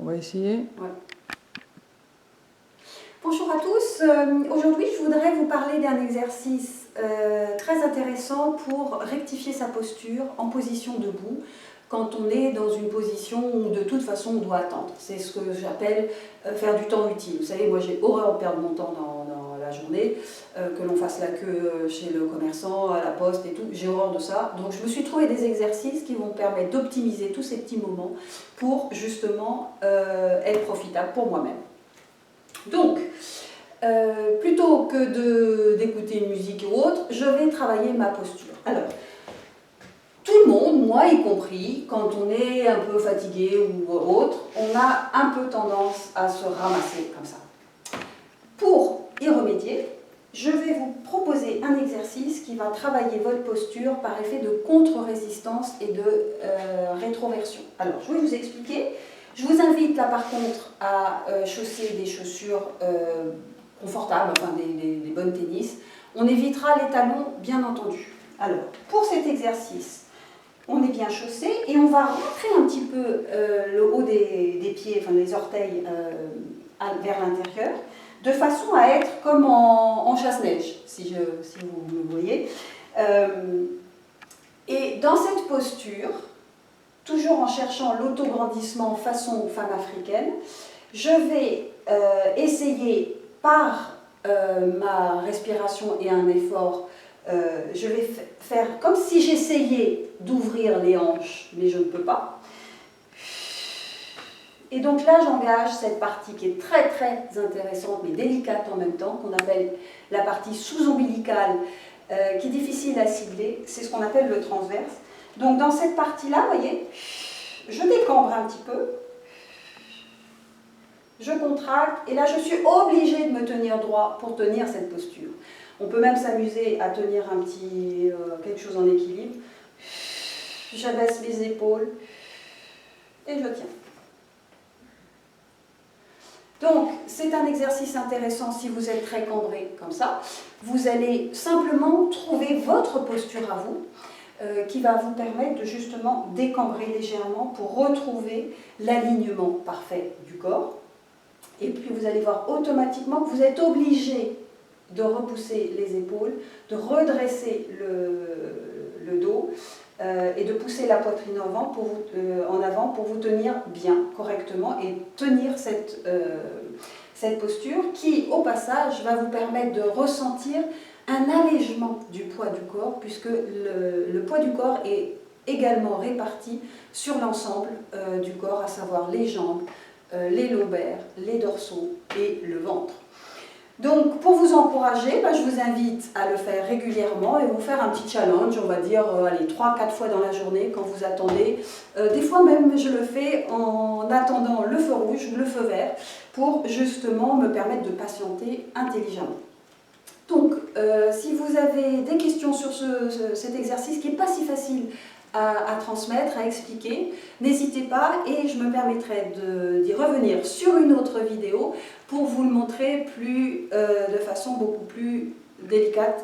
on va essayer. Ouais. Bonjour à tous, aujourd'hui je voudrais vous parler d'un exercice très intéressant pour rectifier sa posture en position debout quand on est dans une position où de toute façon on doit attendre. C'est ce que j'appelle faire du temps utile. Vous savez, moi j'ai horreur de perdre mon temps dans la journée, que l'on fasse la queue chez le commerçant, à la poste et tout, j'ai horreur de ça. Donc je me suis trouvé des exercices qui vont me permettre d'optimiser tous ces petits moments pour justement être profitable pour moi-même. Donc, plutôt que d'écouter une musique ou autre, je vais travailler ma posture. Alors, tout le monde, moi y compris, quand on est un peu fatigué ou autre, on a un peu tendance à se ramasser comme ça. Pour y remédier, je vais vous proposer un exercice qui va travailler votre posture par effet de contre-résistance et de rétroversion. Alors, je vais vous expliquer. Je vous invite là par contre à chausser des chaussures confortables, enfin des bonnes tennis. On évitera les talons, bien entendu. Alors, pour cet exercice, on est bien chaussé et on va rentrer un petit peu le haut des pieds, enfin les orteils vers l'intérieur, de façon à être comme en chasse-neige, si vous me voyez. Et dans cette posture, toujours en cherchant l'autograndissement façon femme africaine, je vais essayer par ma respiration et un effort, je vais faire comme si j'essayais d'ouvrir les hanches, mais je ne peux pas. Et donc là, j'engage cette partie qui est très très intéressante, mais délicate en même temps, qu'on appelle la partie sous-ombilicale, qui est difficile à cibler, c'est ce qu'on appelle le transverse. Donc dans cette partie-là, vous voyez, je décambre un petit peu, je contracte, et là je suis obligée de me tenir droit pour tenir cette posture. On peut même s'amuser à tenir quelque chose en équilibre. J'abaisse les épaules et je tiens. Donc, c'est un exercice intéressant si vous êtes très cambré comme ça. Vous allez simplement trouver votre posture à vous, qui va vous permettre de justement décambrer légèrement pour retrouver l'alignement parfait du corps. Et puis vous allez voir automatiquement que vous êtes obligé de repousser les épaules, de redresser le dos et de pousser la poitrine en avant pour vous tenir bien, correctement et tenir cette posture qui, au passage, va vous permettre de ressentir un allègement du poids du corps puisque le poids du corps est également réparti sur l'ensemble du corps, à savoir les jambes, les lombaires, les dorsaux et le ventre. Donc, pour vous encourager, je vous invite à le faire régulièrement et vous faire un petit challenge, on va dire 3-4 fois dans la journée quand vous attendez. Des fois même, je le fais en attendant le feu rouge, le feu vert, pour justement me permettre de patienter intelligemment. Donc, si vous avez des questions sur cet exercice qui n'est pas si facile à transmettre, à expliquer, n'hésitez pas et je me permettrai d'y revenir sur une autre vidéo pour vous le montrer de façon beaucoup plus délicate.